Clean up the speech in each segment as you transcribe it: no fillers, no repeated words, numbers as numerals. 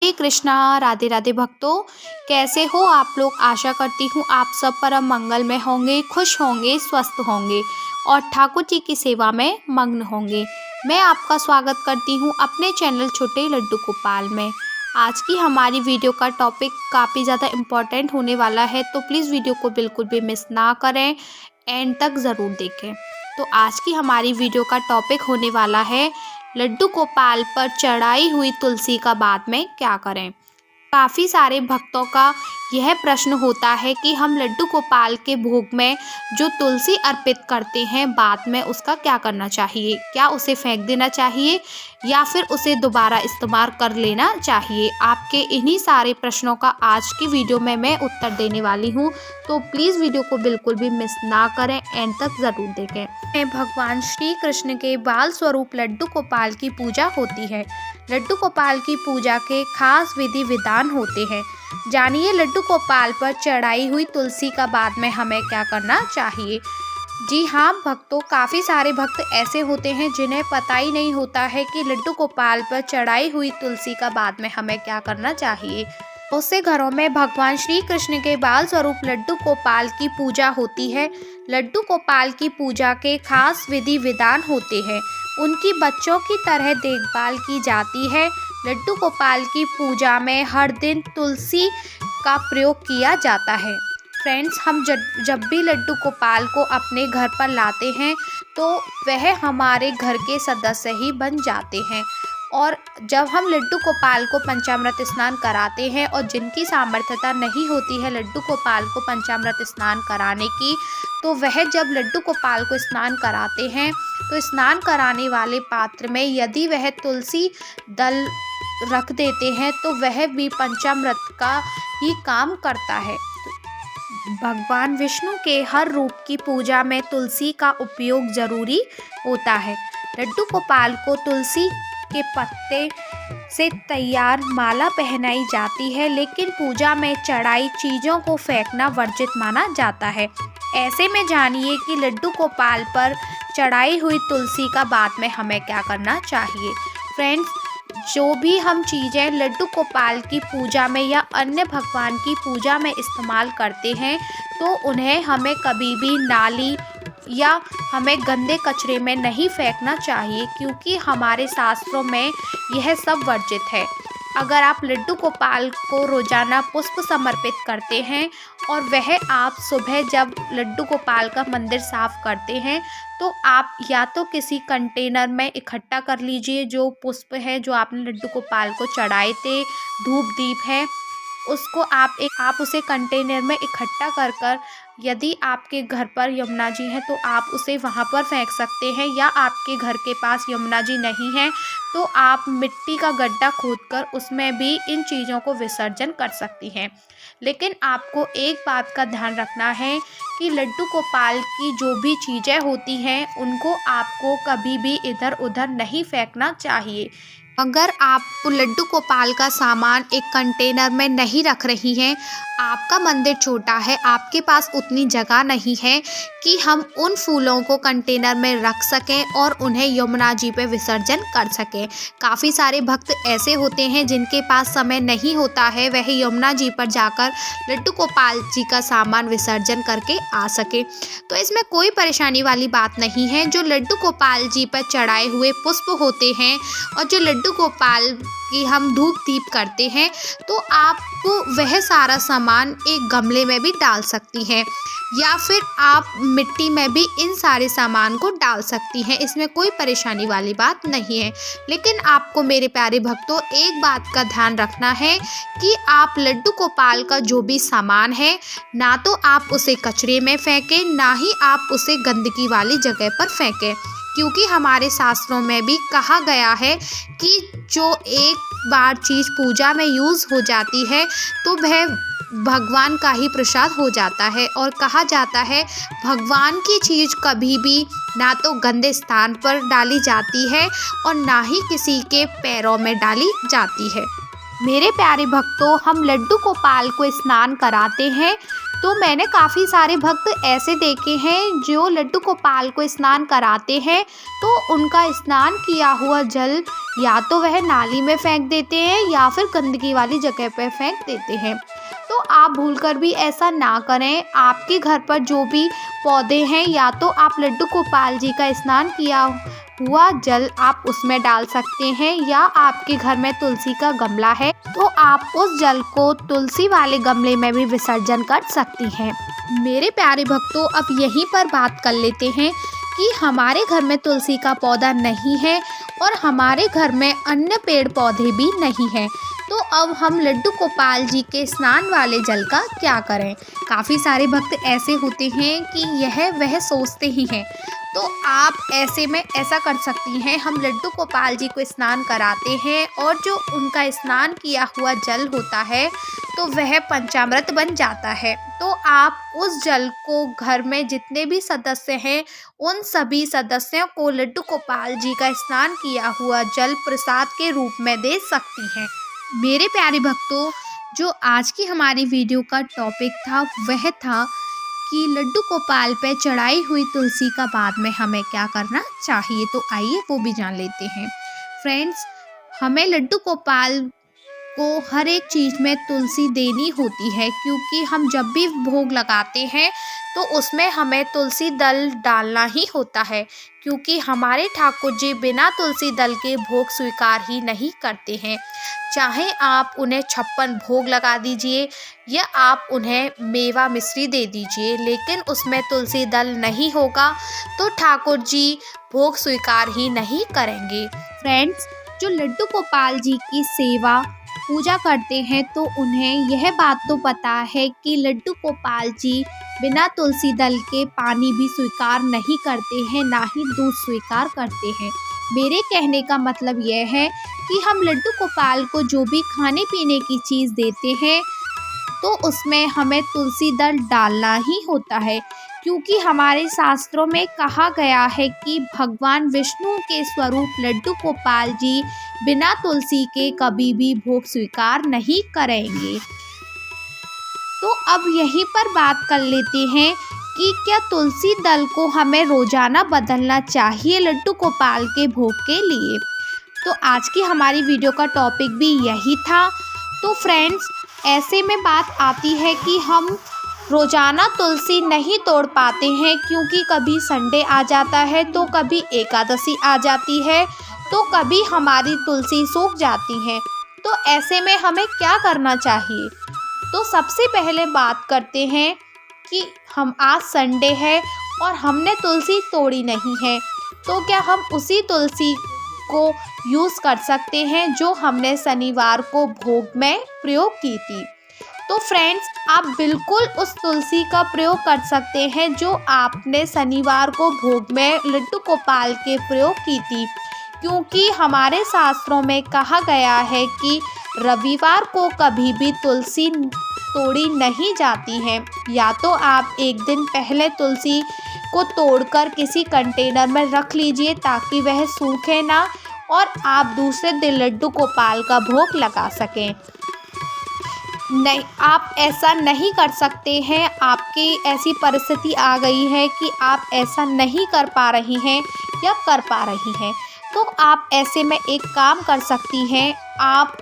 श्री कृष्णा। राधे राधे भक्तों, कैसे हो आप लोग। आशा करती हूँ आप सब परम मंगल में होंगे, खुश होंगे, स्वस्थ होंगे और ठाकुर जी की सेवा में मग्न होंगे। मैं आपका स्वागत करती हूँ अपने चैनल छोटे लड्डू गोपाल में। आज की हमारी वीडियो का टॉपिक काफ़ी ज़्यादा इम्पोर्टेंट होने वाला है, तो प्लीज़ वीडियो को बिल्कुल भी मिस ना करें, एंड तक ज़रूर देखें। तो आज की हमारी वीडियो का टॉपिक होने वाला है लड्डू गोपाल पर चढ़ाई हुई तुलसी का बाद में क्या करें। काफ़ी सारे भक्तों का यह प्रश्न होता है कि हम लड्डू गोपाल के भोग में जो तुलसी अर्पित करते हैं, बाद में उसका क्या करना चाहिए। क्या उसे फेंक देना चाहिए या फिर उसे दोबारा इस्तेमाल कर लेना चाहिए। आपके इन्हीं सारे प्रश्नों का आज की वीडियो में मैं उत्तर देने वाली हूँ, तो प्लीज़ वीडियो को बिल्कुल भी मिस ना करें, एंड तक ज़रूर देखें। भगवान श्री कृष्ण के बाल स्वरूप लड्डू गोपाल की पूजा होती है। लड्डू गोपाल की पूजा के खास विधि विधान होते हैं। जानिए लड्डू गोपाल पर चढ़ाई हुई तुलसी का बाद में हमें क्या करना चाहिए। जी हाँ भक्तों, काफ़ी सारे भक्त ऐसे होते हैं जिन्हें पता ही नहीं होता है कि लड्डू गोपाल पर चढ़ाई हुई तुलसी का बाद में हमें क्या करना चाहिए। उससे घरों में भगवान श्री कृष्ण के बाल स्वरूप लड्डू गोपाल की पूजा होती है। लड्डू गोपाल की पूजा के खास विधि विधान होते हैं। उनकी बच्चों की तरह देखभाल की जाती है। लड्डू गोपाल की पूजा में हर दिन तुलसी का प्रयोग किया जाता है। फ्रेंड्स, हम जब भी लड्डू गोपाल को अपने घर पर लाते हैं तो वह हमारे घर के सदस्य ही बन जाते हैं। और जब हम लड्डू गोपाल को पंचामृत स्नान कराते हैं और जिनकी सामर्थ्यता नहीं होती है लड्डू गोपाल को पंचामृत स्नान कराने की, तो वह जब लड्डू गोपाल को स्नान कराते हैं तो स्नान कराने वाले पात्र में यदि वह तुलसी दल रख देते हैं तो वह भी पंचामृत का ही काम करता है। भगवान विष्णु के हर रूप की पूजा में तुलसी का उपयोग जरूरी होता है। लड्डू गोपाल को तुलसी के पत्ते से तैयार माला पहनाई जाती है, लेकिन पूजा में चढ़ाई चीज़ों को फेंकना वर्जित माना जाता है। ऐसे में जानिए कि लड्डू गोपाल पर चढ़ाई हुई तुलसी का बाद में हमें क्या करना चाहिए। फ्रेंड्स, जो भी हम चीज़ें लड्डू गोपाल की पूजा में या अन्य भगवान की पूजा में इस्तेमाल करते हैं, तो उन्हें हमें कभी भी नाली या हमें गंदे कचरे में नहीं फेंकना चाहिए, क्योंकि हमारे शास्त्रों में यह सब वर्जित है। अगर आप लड्डू गोपाल को रोजाना पुष्प समर्पित करते हैं और वह आप सुबह जब लड्डू गोपाल का मंदिर साफ करते हैं तो आप या तो किसी कंटेनर में इकट्ठा कर लीजिए जो पुष्प है जो आपने लड्डू गोपाल को चढ़ाए थे, धूप दीप है, उसको आप उसे कंटेनर में इकट्ठा कर यदि आपके घर पर यमुना जी हैं तो आप उसे वहाँ पर फेंक सकते हैं, या आपके घर के पास यमुना जी नहीं है तो आप मिट्टी का गड्ढा खोदकर उसमें भी इन चीज़ों को विसर्जन कर सकती हैं। लेकिन आपको एक बात का ध्यान रखना है कि लड्डू गोपाल की जो भी चीज़ें होती हैं उनको आपको कभी भी इधर उधर नहीं फेंकना चाहिए। अगर आप लड्डू गोपाल का सामान एक कंटेनर में नहीं रख रही हैं, आपका मंदिर छोटा है, आपके पास उतनी जगह नहीं है कि हम उन फूलों को कंटेनर में रख सकें और उन्हें यमुना जी पे विसर्जन कर सकें। काफ़ी सारे भक्त ऐसे होते हैं जिनके पास समय नहीं होता है वह यमुना जी पर जाकर लड्डू गोपाल जी का सामान विसर्जन करके आ सके। तो इसमें कोई परेशानी वाली बात नहीं है। जो लड्डू गोपाल जी पर चढ़ाए हुए पुष्प होते हैं और जो लड्डू गोपाल की हम धूप दीप करते हैं, तो आप वह सारा सामान एक गमले में भी डाल सकती हैं या फिर आप मिट्टी में भी इन सारे सामान को डाल सकती हैं। इसमें कोई परेशानी वाली बात नहीं है। लेकिन आपको मेरे प्यारे भक्तों एक बात का ध्यान रखना है कि आप लड्डू गोपाल का जो भी सामान है, ना तो आप उसे कचरे में फेंकें, ना ही आप उसे गंदगी वाली जगह पर फेंकें, क्योंकि हमारे शास्त्रों में भी कहा गया है कि जो एक बार चीज़ पूजा में यूज़ हो जाती है तो वह भगवान का ही प्रसाद हो जाता है। और कहा जाता है भगवान की चीज़ कभी भी ना तो गंदे स्थान पर डाली जाती है और ना ही किसी के पैरों में डाली जाती है। मेरे प्यारे भक्तों, हम लड्डू गोपाल को स्नान कराते हैं तो मैंने काफ़ी सारे भक्त ऐसे देखे हैं जो लड्डू गोपाल को स्नान कराते हैं, तो उनका स्नान किया हुआ जल या तो वह नाली में फेंक देते हैं या फिर गंदगी वाली जगह पर फेंक देते हैं। तो आप भूलकर भी ऐसा ना करें। आपके घर पर जो भी पौधे हैं, या तो आप लड्डू गोपाल जी का स्नान किया हुआ जल आप उसमें डाल सकते हैं, या आपके घर में तुलसी का गमला है तो आप उस जल को तुलसी वाले गमले में भी विसर्जन कर सकती हैं। मेरे प्यारे भक्तों, अब यहीं पर बात कर लेते हैं कि हमारे घर में तुलसी का पौधा नहीं है और हमारे घर में अन्य पेड़ पौधे भी नहीं हैं, तो अब हम लड्डू गोपाल जी के स्नान वाले जल का क्या करें। काफ़ी सारे भक्त ऐसे होते हैं कि यह वह सोचते ही हैं, तो आप ऐसे में ऐसा कर सकती हैं, हम लड्डू गोपाल जी को स्नान कराते हैं और जो उनका स्नान किया हुआ जल होता है तो वह पंचामृत बन जाता है। तो आप उस जल को घर में जितने भी सदस्य हैं उन सभी सदस्यों को लड्डू गोपाल जी का स्नान किया हुआ जल प्रसाद के रूप में दे सकती हैं। मेरे प्यारे भक्तों, जो आज की हमारी वीडियो का टॉपिक था वह था कि लड्डू गोपाल पे चढ़ाई हुई तुलसी का बाद में हमें क्या करना चाहिए, तो आइए वो भी जान लेते हैं। फ्रेंड्स, हमें लड्डू गोपाल को हर एक चीज़ में तुलसी देनी होती है, क्योंकि हम जब भी भोग लगाते हैं तो उसमें हमें तुलसी दल डालना ही होता है, क्योंकि हमारे ठाकुर जी बिना तुलसी दल के भोग स्वीकार ही नहीं करते हैं। चाहे आप उन्हें 56 भोग लगा दीजिए या आप उन्हें मेवा मिश्री दे दीजिए, लेकिन उसमें तुलसी दल नहीं होगा तो ठाकुर जी भोग स्वीकार ही नहीं करेंगे। फ्रेंड्स, जो लड्डू गोपाल जी की सेवा पूजा करते हैं तो उन्हें यह बात तो पता है कि लड्डू गोपाल जी बिना तुलसी दल के पानी भी स्वीकार नहीं करते हैं, ना ही दूध स्वीकार करते हैं। मेरे कहने का मतलब यह है कि हम लड्डू गोपाल को जो भी खाने पीने की चीज़ देते हैं तो उसमें हमें तुलसी दल डालना ही होता है, क्योंकि हमारे शास्त्रों में कहा गया है कि भगवान विष्णु के स्वरूप लड्डू गोपाल जी बिना तुलसी के कभी भी भोग स्वीकार नहीं करेंगे। तो अब यहीं पर बात कर लेते हैं कि क्या तुलसी दल को हमें रोजाना बदलना चाहिए लड्डू गोपाल के भोग के लिए। तो आज की हमारी वीडियो का टॉपिक भी यही था। तो फ्रेंड्स, ऐसे में बात आती है कि हम रोजाना तुलसी नहीं तोड़ पाते हैं, क्योंकि कभी संडे आ जाता है तो कभी एकादशी आ जाती है तो कभी हमारी तुलसी सूख जाती है। तो ऐसे में हमें क्या करना चाहिए। तो सबसे पहले बात करते हैं कि हम आज संडे है और हमने तुलसी तोड़ी नहीं है, तो क्या हम उसी तुलसी को यूज़ कर सकते हैं जो हमने शनिवार को भोग में प्रयोग की थी। तो फ्रेंड्स, आप बिल्कुल उस तुलसी का प्रयोग कर सकते हैं जो आपने शनिवार को भोग में लड्डू गोपाल के प्रयोग की थी, क्योंकि हमारे शास्त्रों में कहा गया है कि रविवार को कभी भी तुलसी तोड़ी नहीं जाती है। या तो आप एक दिन पहले तुलसी को तोड़कर किसी कंटेनर में रख लीजिए ताकि वह सूखे ना, और आप दूसरे दिन लड्डू गोपाल का भोग लगा सकें। नहीं, आप ऐसा नहीं कर सकते हैं, आपकी ऐसी परिस्थिति आ गई है कि आप ऐसा नहीं कर पा रही हैं या कर पा रही हैं, तो आप ऐसे में एक काम कर सकती हैं। आप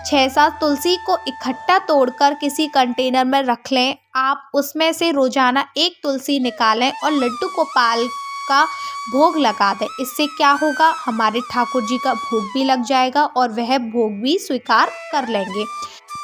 6-7 तुलसी को इकट्ठा तोड़कर किसी कंटेनर में रख लें। आप उसमें से रोज़ाना एक तुलसी निकालें और लड्डू गोपाल का भोग लगा दें। इससे क्या होगा, हमारे ठाकुर जी का भोग भी लग जाएगा और वह भोग भी स्वीकार कर लेंगे।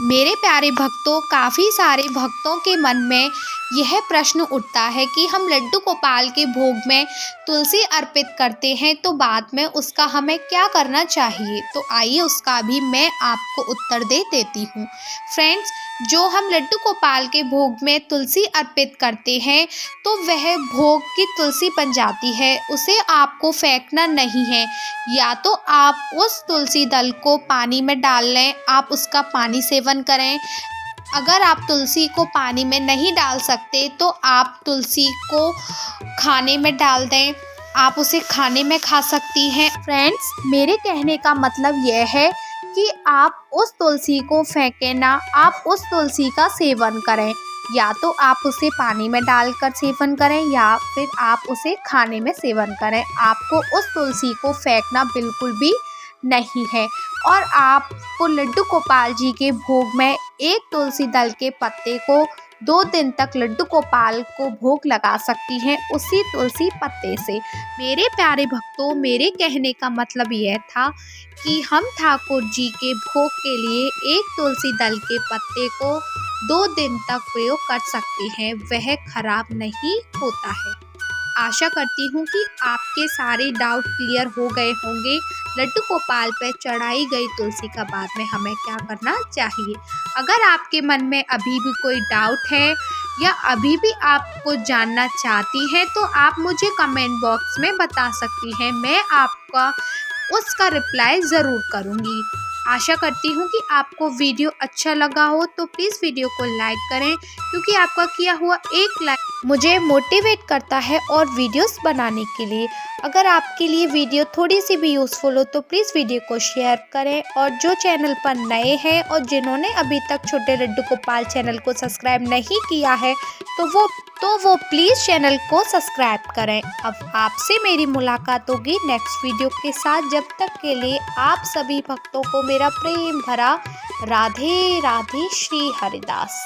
मेरे प्यारे भक्तों, काफ़ी सारे भक्तों के मन में यह प्रश्न उठता है कि हम लड्डू गोपाल के भोग में तुलसी अर्पित करते हैं तो बाद में उसका हमें क्या करना चाहिए। तो आइए उसका भी मैं आपको उत्तर दे देती हूँ। फ्रेंड्स, जो हम लड्डू गोपाल के भोग में तुलसी अर्पित करते हैं तो वह भोग की तुलसी बन जाती है, उसे आपको फेंकना नहीं है। या तो आप उस तुलसी दल को पानी में डाल लें, आप उसका पानी सेवन करें। अगर आप तुलसी को पानी में नहीं डाल सकते तो आप तुलसी को खाने में डाल दें, आप उसे खाने में खा सकती हैं। फ्रेंड्स, मेरे कहने का मतलब यह है कि आप उस तुलसी को फेंकें ना, आप उस तुलसी का सेवन करें। या तो आप उसे पानी में डालकर सेवन करें या फिर आप उसे खाने में सेवन करें। आपको उस तुलसी को फेंकना बिल्कुल भी नहीं है। और आपको लड्डू गोपाल जी के भोग में एक तुलसी दल के पत्ते को 2 दिन तक लड्डू गोपाल को भोग लगा सकती हैं उसी तुलसी पत्ते से। मेरे प्यारे भक्तों, मेरे कहने का मतलब यह था कि हम ठाकुर जी के भोग के लिए एक तुलसी दल के पत्ते को 2 दिन तक प्रयोग कर सकते हैं, वह खराब नहीं होता है। आशा करती हूँ कि आपके सारे डाउट क्लियर हो गए होंगे। लड्डू गोपाल पर चढ़ाई गई तुलसी का बाद में हमें क्या करना चाहिए। अगर आपके मन में अभी भी कोई डाउट है या अभी भी आपको जानना चाहती हैं तो आप मुझे कमेंट बॉक्स में बता सकती हैं, मैं आपका उसका रिप्लाई ज़रूर करूँगी। आशा करती हूँ कि आपको वीडियो अच्छा लगा हो तो प्लीज़ वीडियो को लाइक करें, क्योंकि आपका किया हुआ एक लाइक मुझे मोटिवेट करता है और वीडियोस बनाने के लिए। अगर आपके लिए वीडियो थोड़ी सी भी यूज़फुल हो तो प्लीज़ वीडियो को शेयर करें। और जो चैनल पर नए हैं और जिन्होंने अभी तक छोटे लड्डू गोपाल चैनल को सब्सक्राइब नहीं किया है तो वो प्लीज़ चैनल को सब्सक्राइब करें। अब आपसे मेरी मुलाकात होगी नेक्स्ट वीडियो के साथ। जब तक के लिए आप सभी भक्तों को मेरा प्रेम भरा राधे राधे श्री हरिदास।